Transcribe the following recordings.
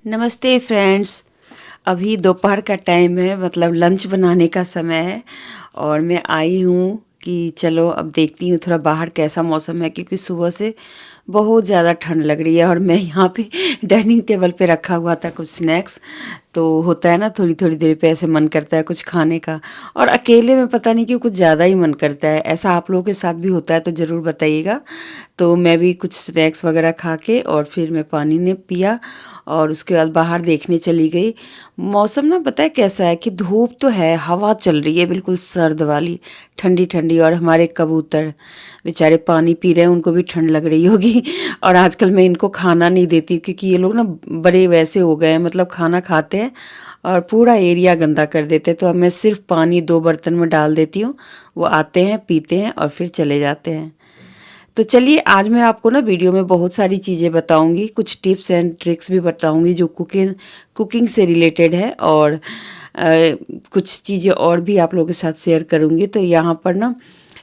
नमस्ते फ्रेंड्स। अभी दोपहर का टाइम है, मतलब लंच बनाने का समय है। और मैं आई हूँ कि चलो अब देखती हूँ थोड़ा बाहर कैसा मौसम है, क्योंकि सुबह से बहुत ज़्यादा ठंड लग रही है। और मैं यहाँ पे डाइनिंग टेबल पे रखा हुआ था कुछ स्नैक्स। तो होता है ना, थोड़ी थोड़ी देर पे ऐसे मन करता है कुछ खाने का। और अकेले में पता नहीं क्यों कुछ ज़्यादा ही मन करता है। ऐसा आप लोगों के साथ भी होता है तो ज़रूर बताइएगा। तो मैं भी कुछ स्नैक्स वगैरह खा के और फिर मैं पानी ने पिया और उसके बाद बाहर देखने चली गई। मौसम ना पता है कैसा है कि धूप तो है, हवा चल रही है बिल्कुल सर्द वाली, ठंडी ठंडी। और हमारे कबूतर बेचारे पानी पी रहे हैं, उनको भी ठंड लग रही होगी। और आजकल मैं इनको खाना नहीं देती, क्योंकि ये लोग ना बड़े वैसे हो गए हैं, मतलब खाना खाते हैं और पूरा एरिया गंदा कर देते हैं। तो अब मैं सिर्फ पानी 2 बर्तन में डाल देती हूँ, वो आते हैं पीते हैं और फिर चले जाते हैं। तो चलिए आज मैं आपको ना वीडियो में बहुत सारी चीज़ें बताऊंगी, कुछ टिप्स एंड ट्रिक्स भी बताऊंगी जो कुकिंग से रिलेटेड है। और कुछ चीज़ें और भी आप लोगों के साथ शेयर करूंगी। तो यहाँ पर ना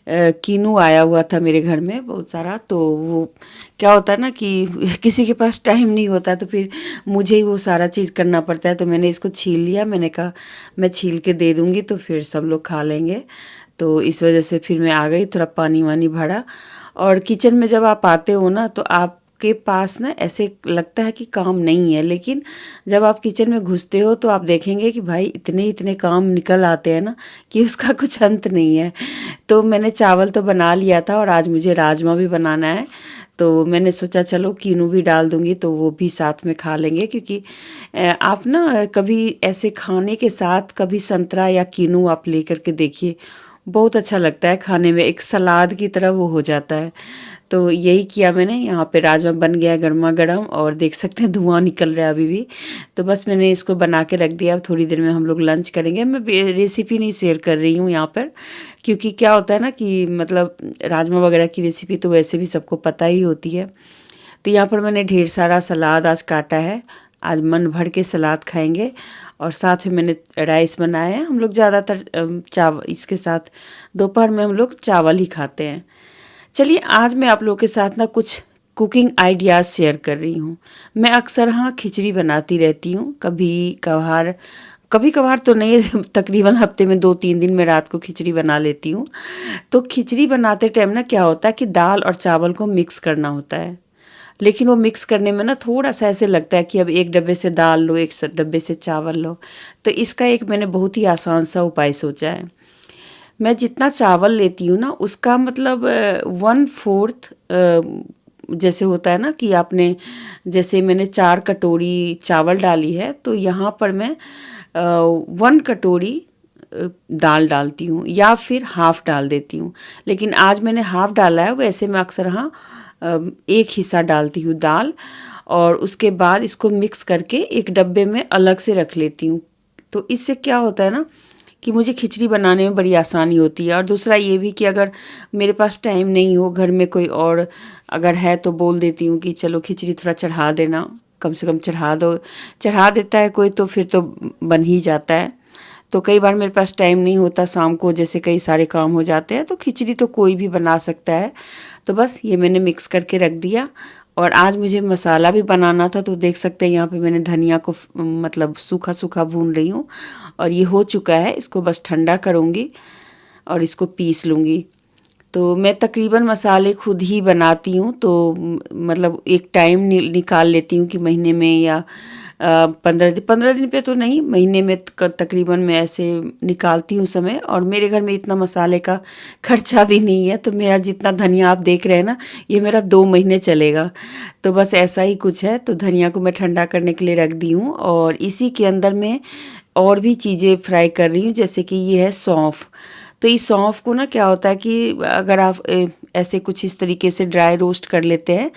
कीनू आया हुआ था मेरे घर में बहुत सारा। तो वो क्या होता है ना कि किसी के पास टाइम नहीं होता, तो फिर मुझे ही वो सारा चीज़ करना पड़ता है। तो मैंने इसको छील लिया, मैंने कहा मैं छील के दे दूँगी तो फिर सब लोग खा लेंगे। तो इस वजह से फिर मैं आ गई, थोड़ा पानी वानी भरा। और किचन में जब आप आते हो ना तो आपके पास ना ऐसे लगता है कि काम नहीं है, लेकिन जब आप किचन में घुसते हो तो आप देखेंगे कि भाई इतने इतने काम निकल आते हैं ना कि उसका कुछ अंत नहीं है। तो मैंने चावल तो बना लिया था और आज मुझे राजमा भी बनाना है। तो मैंने सोचा चलो कीनू भी डाल दूंगी तो वो भी साथ में खा लेंगे, क्योंकि आप ना कभी ऐसे खाने के साथ कभी संतरा या कीनू आप लेकर के देखिए, बहुत अच्छा लगता है खाने में, एक सलाद की तरह वो हो जाता है। तो यही किया मैंने। यहाँ पे राजमा बन गया गर्मा गर्म और देख सकते हैं धुआं निकल रहा है अभी भी। तो बस मैंने इसको बना के रख दिया। अब थोड़ी देर में हम लोग लंच करेंगे। मैं रेसिपी नहीं शेयर कर रही हूँ यहाँ पर, क्योंकि क्या होता है ना कि मतलब राजमा वगैरह की रेसिपी तो वैसे भी सबको पता ही होती है। तो यहाँ पर मैंने ढेर सारा सलाद आज काटा है। आज मन भर के सलाद खाएंगे। और साथ में मैंने राइस बनाया है। हम लोग ज़्यादातर चावल इसके साथ दोपहर में हम लोग चावल ही खाते हैं। चलिए आज मैं आप लोगों के साथ ना कुछ कुकिंग आइडियाज़ शेयर कर रही हूँ। मैं अक्सर हाँ खिचड़ी बनाती रहती हूँ, कभी कभार तो नहीं तकरीबन हफ्ते में 2-3 दिन में रात को खिचड़ी बना लेती हूँ। तो खिचड़ी बनाते टाइम ना क्या होता है कि दाल और चावल को मिक्स करना होता है। लेकिन वो मिक्स करने में ना थोड़ा सा ऐसे लगता है कि अब एक डब्बे से दाल लो, एक डब्बे से चावल लो। तो इसका एक मैंने बहुत ही आसान सा उपाय सोचा है। मैं जितना चावल लेती हूँ ना उसका मतलब 1/4, जैसे होता है ना कि आपने, जैसे मैंने 4 कटोरी चावल डाली है तो यहाँ पर मैं 1 कटोरी दाल डालती हूँ या फिर हाफ डाल देती हूँ। लेकिन आज मैंने हाफ डाला है, वैसे मैं अक्सर हाँ एक हिस्सा डालती हूँ दाल। और उसके बाद इसको मिक्स करके एक डब्बे में अलग से रख लेती हूँ। तो इससे क्या होता है ना कि मुझे खिचड़ी बनाने में बड़ी आसानी होती है। और दूसरा ये भी कि अगर मेरे पास टाइम नहीं हो, घर में कोई और अगर है तो बोल देती हूँ कि चलो खिचड़ी थोड़ा चढ़ा देना, कम से कम चढ़ा दो। चढ़ा देता है कोई तो फिर तो बन ही जाता है। तो कई बार मेरे पास टाइम नहीं होता, शाम को जैसे कई सारे काम हो जाते हैं, तो खिचड़ी तो कोई भी बना सकता है। तो बस ये मैंने मिक्स करके रख दिया। और आज मुझे मसाला भी बनाना था, तो देख सकते हैं यहाँ पे मैंने धनिया को मतलब सूखा सूखा भून रही हूँ। और ये हो चुका है, इसको बस ठंडा करूँगी और इसको पीस लूँगी। तो मैं तकरीबन मसाले खुद ही बनाती हूँ। तो मतलब एक टाइम निकाल लेती हूँ कि महीने में या 15 दिन पे तो नहीं, महीने में तकरीबन मैं ऐसे निकालती हूँ समय। और मेरे घर में इतना मसाले का खर्चा भी नहीं है, तो मेरा जितना धनिया आप देख रहे हैं ना, ये मेरा 2 महीने चलेगा। तो बस ऐसा ही कुछ है। तो धनिया को मैं ठंडा करने के लिए रख दी हूँ और इसी के अंदर मैं और भी चीज़ें फ्राई कर रही हूँ, जैसे कि ये है सौंफ। तो इस सौंफ को ना क्या होता है कि अगर आप ऐसे कुछ इस तरीके से ड्राई रोस्ट कर लेते हैं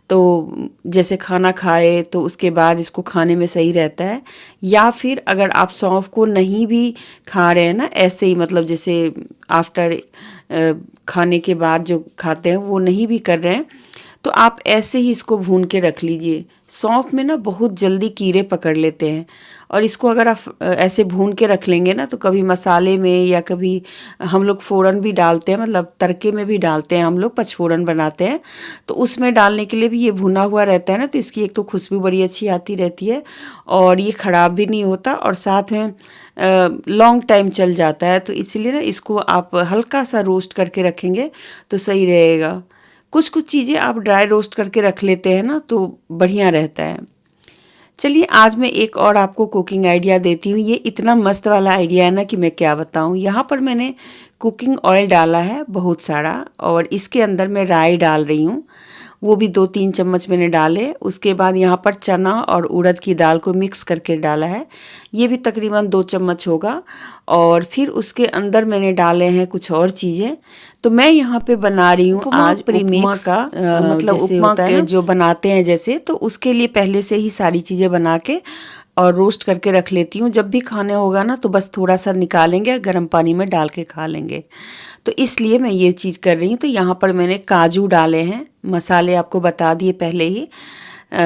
तो जैसे खाना खाए तो उसके बाद इसको खाने में सही रहता है। या फिर अगर आप सौंफ को नहीं भी खा रहे हैं ना, ऐसे ही मतलब जैसे आफ्टर खाने के बाद जो खाते हैं वो नहीं भी कर रहे हैं, तो आप ऐसे ही इसको भून के रख लीजिए। सौंफ में ना बहुत जल्दी कीड़े पकड़ लेते हैं, और इसको अगर आप ऐसे भून के रख लेंगे ना, तो कभी मसाले में या कभी हम लोग फ़ोरन भी डालते हैं, मतलब तड़के में भी डालते हैं, हम लोग पचफोरन बनाते हैं, तो उसमें डालने के लिए भी ये भुना हुआ रहता है ना, तो इसकी एक तो खुशबू बड़ी अच्छी आती रहती है, और ये ख़राब भी नहीं होता, और साथ में लॉन्ग टाइम चल जाता है। तो इसलिए ना इसको आप हल्का सा रोस्ट करके रखेंगे तो सही रहेगा। कुछ कुछ चीज़ें आप ड्राई रोस्ट करके रख लेते हैं ना, तो बढ़िया रहता है। चलिए आज मैं एक और आपको कुकिंग आइडिया देती हूँ। ये इतना मस्त वाला आइडिया है ना कि मैं क्या बताऊँ। यहाँ पर मैंने कुकिंग ऑयल डाला है बहुत सारा, और इसके अंदर मैं राई डाल रही हूँ, वो भी 2-3 चम्मच मैंने डाले। उसके बाद यहाँ पर चना और उड़द की दाल को मिक्स करके डाला है, ये भी तकरीबन 2 चम्मच होगा। और फिर उसके अंदर मैंने डाले हैं कुछ और चीज़ें। तो मैं यहाँ पे बना रही हूँ आज उपमा प्रीमिक्स, का, मतलब जैसे उपमा होता है के ना। जो बनाते हैं जैसे, तो उसके लिए पहले से ही सारी चीज़ें बना के और रोस्ट करके रख लेती हूँ। जब भी खाने होगा ना तो बस थोड़ा सा निकालेंगे, गर्म पानी में डाल के खा लेंगे। तो इसलिए मैं ये चीज़ कर रही हूँ। तो यहाँ पर मैंने काजू डाले हैं, मसाले आपको बता दिए पहले ही,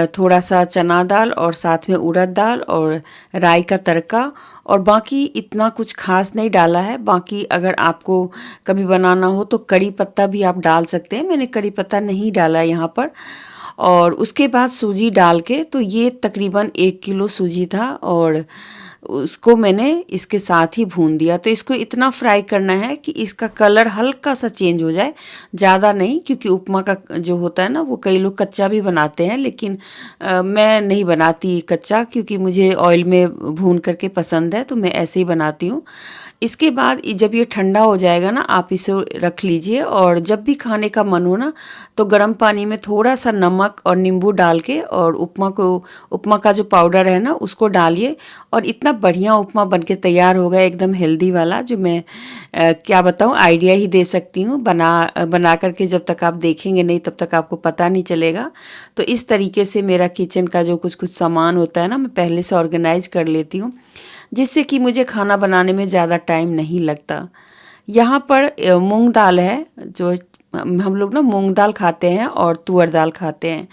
थोड़ा सा चना दाल और साथ में उड़द दाल और राई का तड़का, और बाकी इतना कुछ खास नहीं डाला है। बाकी अगर आपको कभी बनाना हो तो कड़ी पत्ता भी आप डाल सकते हैं, मैंने कड़ी पत्ता नहीं डाला है यहाँ पर। और उसके बाद सूजी डाल के, तो ये तकरीबन 1 किलो सूजी था, और उसको मैंने इसके साथ ही भून दिया। तो इसको इतना फ्राई करना है कि इसका कलर हल्का सा चेंज हो जाए, ज़्यादा नहीं, क्योंकि उपमा का जो होता है ना वो कई लोग कच्चा भी बनाते हैं, लेकिन मैं नहीं बनाती कच्चा, क्योंकि मुझे ऑयल में भून करके पसंद है, तो मैं ऐसे ही बनाती हूँ। इसके बाद जब ये ठंडा हो जाएगा ना, आप इसे रख लीजिए, और जब भी खाने का मन हो ना, तो गर्म पानी में थोड़ा सा नमक और नींबू डाल के, और उपमा का जो पाउडर है ना उसको डालिए, और इतना बढ़िया उपमा बनके तैयार होगा, एकदम हेल्दी वाला, जो मैं क्या बताऊँ, आइडिया ही दे सकती हूँ। बना करके जब तक आप देखेंगे नहीं तब तक आपको पता नहीं चलेगा। तो इस तरीके से मेरा किचन का जो कुछ कुछ सामान होता है ना, मैं पहले से ऑर्गेनाइज कर लेती हूँ, जिससे कि मुझे खाना बनाने में ज़्यादा टाइम नहीं लगता। यहाँ पर मूंग दाल है, जो हम लोग ना मूंग दाल खाते हैं और तुअर दाल खाते हैं।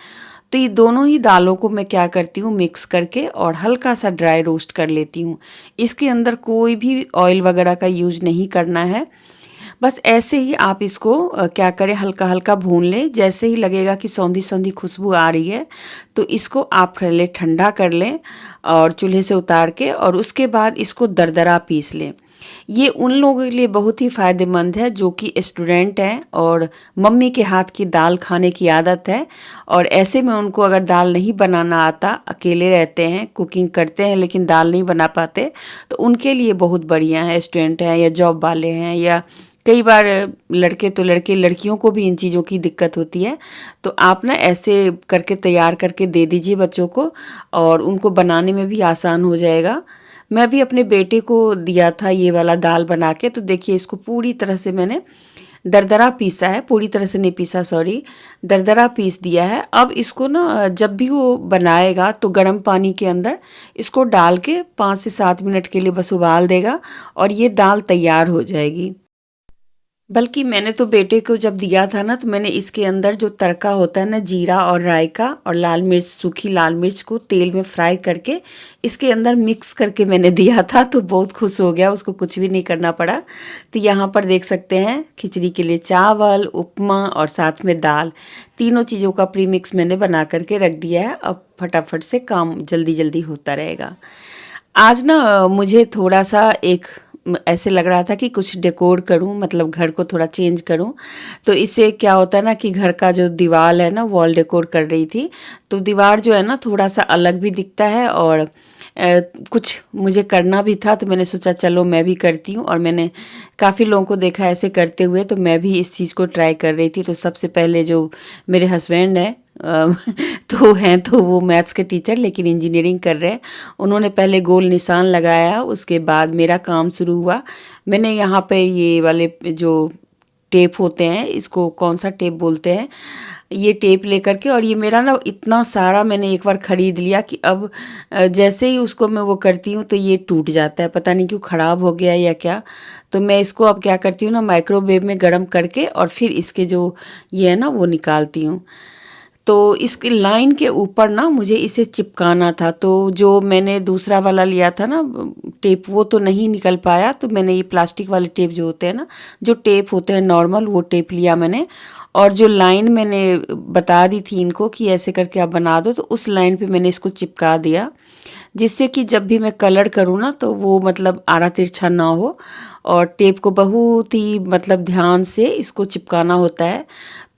तो ये दोनों ही दालों को मैं क्या करती हूँ, मिक्स करके और हल्का सा ड्राई रोस्ट कर लेती हूँ। इसके अंदर कोई भी ऑयल वगैरह का यूज़ नहीं करना है। बस ऐसे ही आप इसको क्या करें, हल्का हल्का भून लें। जैसे ही लगेगा कि सौंधी सौंधी खुशबू आ रही है, तो इसको आप पहले ठंडा कर लें और चूल्हे से उतार के, और उसके बाद इसको दरदरा पीस लें। ये उन लोगों के लिए बहुत ही फ़ायदेमंद है जो कि स्टूडेंट हैं और मम्मी के हाथ की दाल खाने की आदत है, और ऐसे में उनको अगर दाल नहीं बनाना आता, अकेले रहते हैं, कुकिंग करते हैं लेकिन दाल नहीं बना पाते, तो उनके लिए बहुत बढ़िया है। स्टूडेंट हैं या जॉब वाले हैं, या कई बार लड़के तो लड़के, लड़कियों को भी इन चीज़ों की दिक्कत होती है। तो आप ना ऐसे करके तैयार करके दे दीजिए बच्चों को, और उनको बनाने में भी आसान हो जाएगा। मैं भी अपने बेटे को दिया था ये वाला दाल बना के, तो देखिए इसको पूरी तरह से मैंने दरदरा पीसा है, पूरी तरह से नहीं पीसा, सॉरी, दरदरा पीस दिया है। अब इसको ना जब भी वो बनाएगा तो गर्म पानी के अंदर इसको डाल के 5 से 7 मिनट के लिए बस उबाल देगा, और ये दाल तैयार हो जाएगी। बल्कि मैंने तो बेटे को जब दिया था ना, तो मैंने इसके अंदर जो तड़का होता है ना, जीरा और राई का और लाल मिर्च, सूखी लाल मिर्च को तेल में फ्राई करके इसके अंदर मिक्स करके मैंने दिया था, तो बहुत खुश हो गया, उसको कुछ भी नहीं करना पड़ा। तो यहाँ पर देख सकते हैं खिचड़ी के लिए चावल, उपमा और साथ में दाल, तीनों चीज़ों का प्री मिक्स मैंने बना करके रख दिया है। अब फटाफट से काम जल्दी जल्दी होता रहेगा। आज ना मुझे थोड़ा सा ऐसे लग रहा था कि कुछ डेकोर करूं, मतलब घर को थोड़ा चेंज करूं। तो इससे क्या होता है ना कि घर का जो दीवार है ना, वॉल डेकोर कर रही थी, तो दीवार जो है ना थोड़ा सा अलग भी दिखता है, और कुछ मुझे करना भी था, तो मैंने सोचा चलो मैं भी करती हूँ। और मैंने काफ़ी लोगों को देखा ऐसे करते हुए, तो मैं भी इस चीज़ को ट्राई कर रही थी। तो सबसे पहले जो मेरे हस्बैंड हैं, तो हैं तो वो मैथ्स के टीचर लेकिन इंजीनियरिंग कर रहे हैं, उन्होंने पहले गोल निशान लगाया, उसके बाद मेरा काम शुरू हुआ। मैंने यहाँ पे ये वाले जो टेप होते हैं, इसको कौन सा टेप बोलते हैं, ये टेप लेकर के, और ये मेरा ना इतना सारा मैंने एक बार ख़रीद लिया कि अब जैसे ही उसको मैं वो करती हूँ तो ये टूट जाता है, पता नहीं क्यों, ख़राब हो गया या क्या। तो मैं इसको अब क्या करती हूँ ना, माइक्रोवेव में गर्म करके और फिर इसके जो ये है ना वो निकालती हूँ। तो इसकी लाइन के ऊपर ना मुझे इसे चिपकाना था, तो जो मैंने दूसरा वाला लिया था ना टेप, वो तो नहीं निकल पाया, तो मैंने ये प्लास्टिक वाले टेप जो होते हैं ना, जो टेप होते हैं नॉर्मल, वो टेप लिया मैंने। और जो लाइन मैंने बता दी थी इनको कि ऐसे करके आप बना दो, तो उस लाइन पे मैंने इसको चिपका दिया, जिससे कि जब भी मैं कलर करूँ ना तो वो मतलब आड़ा तिरछा ना हो। और टेप को बहुत ही मतलब ध्यान से इसको चिपकाना होता है।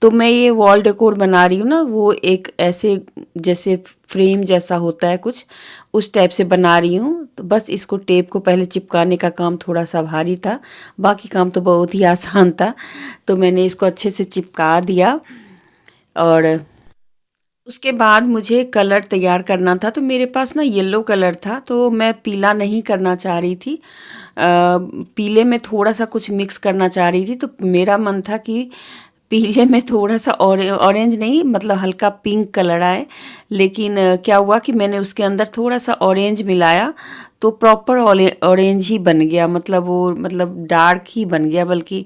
तो मैं ये वॉल डेकोर बना रही हूँ ना, वो एक ऐसे जैसे फ्रेम जैसा होता है कुछ, उस टाइप से बना रही हूँ। तो बस इसको टेप को पहले चिपकाने का काम थोड़ा सा भारी था, बाकी काम तो बहुत ही आसान था। तो मैंने इसको अच्छे से चिपका दिया। और उसके बाद मुझे कलर तैयार करना था, तो मेरे पास ना येलो कलर था, तो मैं पीला नहीं करना चाह रही थी। पीले में थोड़ा सा कुछ मिक्स करना चाह रही थी, तो मेरा मन था कि पीले में थोड़ा सा ऑरेंज नहीं, मतलब हल्का पिंक कलर आए। लेकिन क्या हुआ कि मैंने उसके अंदर थोड़ा सा ऑरेंज मिलाया, तो प्रॉपर ऑरेंज ही बन गया, मतलब वो मतलब डार्क ही बन गया बल्कि।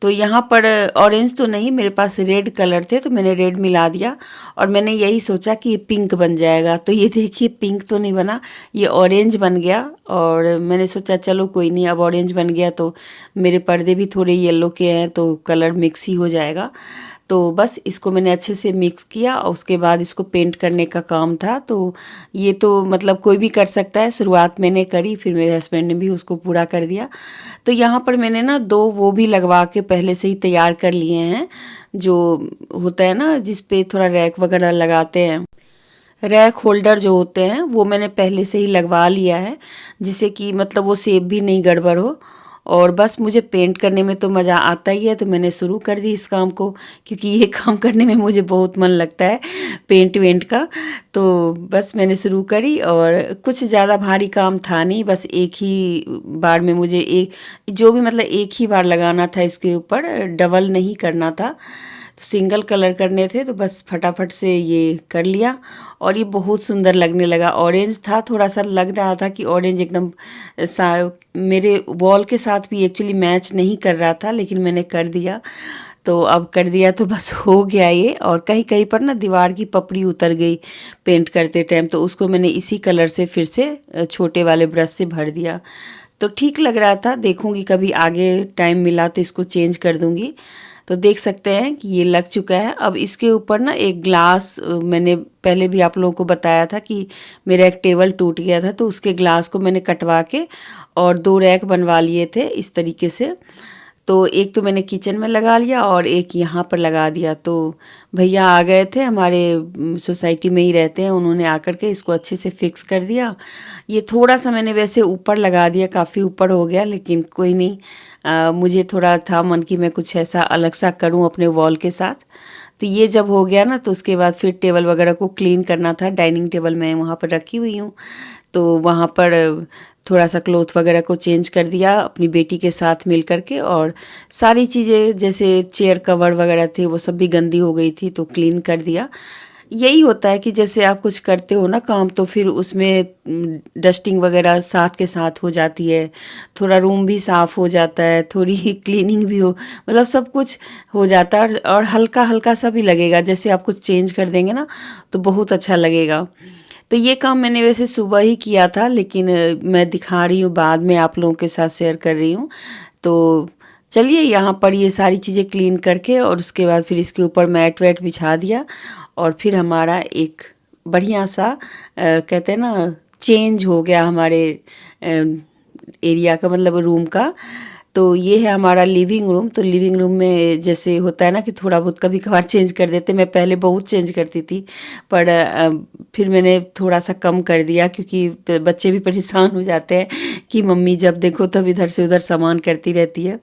तो यहाँ पर ऑरेंज तो नहीं, मेरे पास रेड कलर थे, तो मैंने रेड मिला दिया। और मैंने यही सोचा कि ये पिंक बन जाएगा, तो ये देखिए पिंक तो नहीं बना, ये ऑरेंज बन गया। और मैंने सोचा चलो कोई नहीं, अब ऑरेंज बन गया तो मेरे पर्दे भी थोड़े येलो के हैं, तो कलर मिक्स ही हो जाएगा। तो बस इसको मैंने अच्छे से मिक्स किया, और उसके बाद इसको पेंट करने का काम था। तो ये तो मतलब कोई भी कर सकता है, शुरुआत मैंने करी, फिर मेरे हस्बैंड ने भी उसको पूरा कर दिया। तो यहाँ पर मैंने ना दो वो भी लगवा के पहले से ही तैयार कर लिए हैं, जो होता है ना जिस पे थोड़ा रैक वगैरह लगाते हैं, रैक होल्डर जो होते हैं, वो मैंने पहले से ही लगवा लिया है, जिससे कि मतलब वो शेप भी नहीं गड़बड़ हो। और बस मुझे पेंट करने में तो मज़ा आता ही है, तो मैंने शुरू कर दी इस काम को, क्योंकि ये काम करने में मुझे बहुत मन लगता है, पेंट वेंट का। तो बस मैंने शुरू करी, और कुछ ज़्यादा भारी काम था नहीं, बस एक ही बार में मुझे एक जो भी मतलब एक ही बार लगाना था इसके ऊपर, डबल नहीं करना था। तो सिंगल कलर करने थे, तो बस फटाफट से ये कर लिया। और ये बहुत सुंदर लगने लगा। ऑरेंज था, थोड़ा सा लग रहा था कि ऑरेंज एकदम मेरे वॉल के साथ भी एक्चुअली मैच नहीं कर रहा था, लेकिन मैंने कर दिया। तो अब कर दिया तो बस हो गया ये। और कहीं कहीं पर ना दीवार की पपड़ी उतर गई पेंट करते टाइम, तो उसको मैंने इसी कलर से फिर से छोटे वाले ब्रश से भर दिया। तो ठीक लग रहा था, देखूंगी कभी आगे टाइम मिला तो इसको चेंज कर दूंगी। तो देख सकते हैं कि ये लग चुका है। अब इसके ऊपर ना एक ग्लास, मैंने पहले भी आप लोगों को बताया था कि मेरा एक टेबल टूट गया था, तो उसके ग्लास को मैंने कटवा के और दो रैक बनवा लिए थे इस तरीके से। तो एक तो मैंने किचन में लगा लिया और एक यहाँ पर लगा दिया। तो भैया आ गए थे, हमारे सोसाइटी में ही रहते हैं, उन्होंने आकर के इसको अच्छे से फिक्स कर दिया। ये थोड़ा सा मैंने वैसे ऊपर लगा दिया, काफ़ी ऊपर हो गया, लेकिन कोई नहीं। मुझे थोड़ा था मन कि मैं कुछ ऐसा अलग सा करूं अपने वॉल के साथ। तो ये जब हो गया ना, तो उसके बाद फिर टेबल वगैरह को क्लीन करना था। डाइनिंग टेबल मैं वहाँ पर रखी हुई हूँ, तो वहाँ पर थोड़ा सा क्लोथ वगैरह को चेंज कर दिया अपनी बेटी के साथ मिल कर के। और सारी चीज़ें जैसे चेयर कवर वगैरह थे, वो सब भी गंदी हो गई थी, तो क्लीन कर दिया। यही होता है कि जैसे आप कुछ करते हो ना काम, तो फिर उसमें डस्टिंग वगैरह साथ के साथ हो जाती है, थोड़ा रूम भी साफ़ हो जाता है, थोड़ी क्लीनिंग भी हो, मतलब सब कुछ हो जाता है। और हल्का हल्का सा भी लगेगा, जैसे आप कुछ चेंज कर देंगे ना तो बहुत अच्छा लगेगा। तो ये काम मैंने वैसे सुबह ही किया था, लेकिन मैं दिखा रही हूँ, बाद में आप लोगों के साथ शेयर कर रही हूँ। तो चलिए, यहाँ पर ये सारी चीज़ें क्लीन करके और उसके बाद फिर इसके ऊपर मैट वैट बिछा दिया। और फिर हमारा एक बढ़िया सा कहते हैं ना, चेंज हो गया हमारे एरिया का, मतलब रूम का। तो ये है हमारा लिविंग रूम। तो लिविंग रूम में जैसे होता है ना कि थोड़ा बहुत कभी कभार चेंज कर देते, मैं पहले बहुत चेंज करती थी, पर फिर मैंने थोड़ा सा कम कर दिया, क्योंकि बच्चे भी परेशान हो जाते हैं कि मम्मी जब देखो तब इधर से उधर सामान करती रहती है।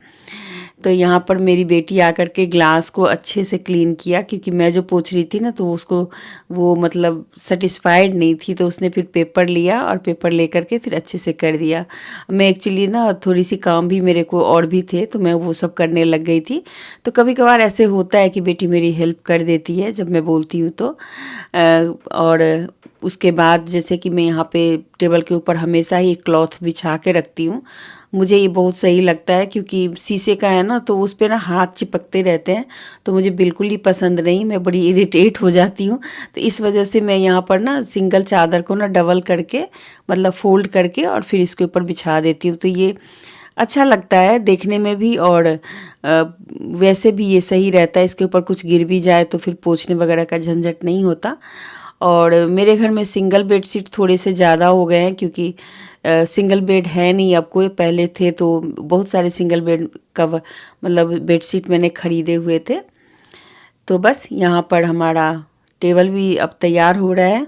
तो यहाँ पर मेरी बेटी आकर के ग्लास को अच्छे से क्लीन किया, क्योंकि मैं जो पोंछ रही थी ना, तो उसको वो मतलब सेटिस्फाइड नहीं थी, तो उसने फिर पेपर लिया और पेपर लेकर के फिर अच्छे से कर दिया। मैं एक्चुअली ना थोड़ी सी काम भी मेरे को और भी थे, तो मैं वो सब करने लग गई थी। तो कभी कभार ऐसे होता है कि बेटी मेरी हेल्प कर देती है जब मैं बोलती हूँ तो। और उसके बाद जैसे कि मैं यहाँ पे टेबल के ऊपर हमेशा ही एक क्लॉथ बिछा के रखती हूँ। मुझे ये बहुत सही लगता है क्योंकि शीशे का है ना, तो उस पे ना हाथ चिपकते रहते हैं, तो मुझे बिल्कुल ही पसंद नहीं, मैं बड़ी इरिटेट हो जाती हूँ। तो इस वजह से मैं यहाँ पर ना सिंगल चादर को ना डबल करके मतलब फ़ोल्ड करके और फिर इसके ऊपर बिछा देती हूँ। तो ये अच्छा लगता है देखने में भी, और वैसे भी ये सही रहता है। इसके ऊपर कुछ गिर भी जाए तो फिर पोंछने वगैरह का झंझट नहीं होता। और मेरे घर में सिंगल बेडशीट थोड़े से ज़्यादा हो गए हैं क्योंकि सिंगल बेड है नहीं अब कोई, पहले थे तो बहुत सारे सिंगल बेड कवर मतलब बेडशीट मैंने ख़रीदे हुए थे। तो बस यहाँ पर हमारा टेबल भी अब तैयार हो रहा है।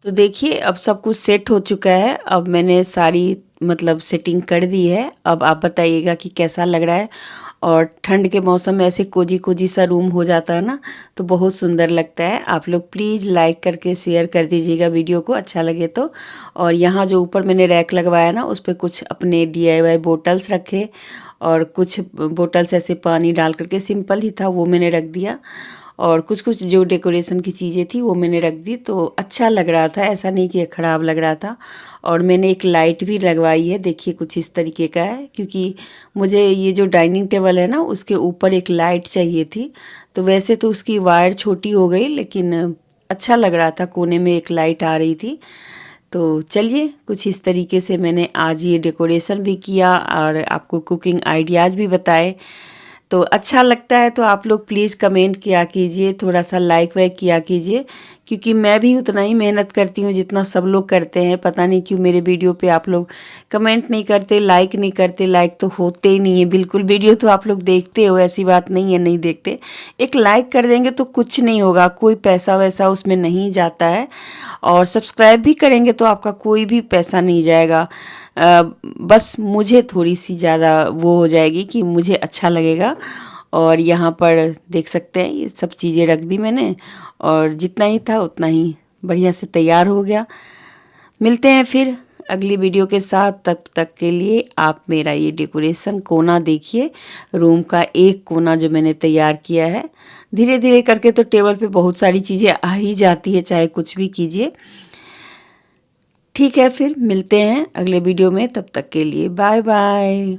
तो देखिए अब सब कुछ सेट हो चुका है। अब मैंने सारी मतलब सेटिंग कर दी है। अब आप बताइएगा कि कैसा लग रहा है। और ठंड के मौसम में ऐसे कोजी कोजी सा रूम हो जाता है ना, तो बहुत सुंदर लगता है। आप लोग प्लीज़ लाइक करके शेयर कर दीजिएगा वीडियो को, अच्छा लगे तो। और यहाँ जो ऊपर मैंने रैक लगवाया ना, उस पर कुछ अपने DIY बोटल्स रखे, और कुछ बोटल्स ऐसे पानी डाल करके, सिंपल ही था वो मैंने रख दिया। और कुछ कुछ जो डेकोरेशन की चीज़ें थी वो मैंने रख दी, तो अच्छा लग रहा था, ऐसा नहीं कि ख़राब लग रहा था। और मैंने एक लाइट भी लगवाई है, देखिए कुछ इस तरीके का है, क्योंकि मुझे ये जो डाइनिंग टेबल है ना, उसके ऊपर एक लाइट चाहिए थी। तो वैसे तो उसकी वायर छोटी हो गई, लेकिन अच्छा लग रहा था, कोने में एक लाइट आ रही थी। तो चलिए कुछ इस तरीके से मैंने आज ये डेकोरेशन भी किया और आपको कुकिंग आइडियाज़ भी बताए। तो अच्छा लगता है तो आप लोग प्लीज़ कमेंट किया कीजिए, थोड़ा सा लाइक वाइक किया कीजिए, क्योंकि मैं भी उतना ही मेहनत करती हूँ जितना सब लोग करते हैं। पता नहीं क्यों मेरे वीडियो पे आप लोग कमेंट नहीं करते, लाइक नहीं करते। लाइक तो होते ही नहीं है बिल्कुल, वीडियो तो आप लोग देखते हो, ऐसी बात नहीं है नहीं देखते। एक लाइक कर देंगे तो कुछ नहीं होगा, कोई पैसा वैसा उसमें नहीं जाता है। और सब्सक्राइब भी करेंगे तो आपका कोई भी पैसा नहीं जाएगा। बस मुझे थोड़ी सी ज़्यादा वो हो जाएगी कि मुझे अच्छा लगेगा। और यहाँ पर देख सकते हैं ये सब चीज़ें रख दी मैंने, और जितना ही था उतना ही बढ़िया से तैयार हो गया। मिलते हैं फिर अगली वीडियो के साथ, तब तक के लिए आप मेरा ये डेकोरेशन कोना देखिए, रूम का एक कोना जो मैंने तैयार किया है। धीरे धीरे करके तो टेबल पे बहुत सारी चीज़ें आ ही जाती है, चाहे कुछ भी कीजिए। ठीक है, फिर मिलते हैं अगले वीडियो में, तब तक के लिए बाय बाय।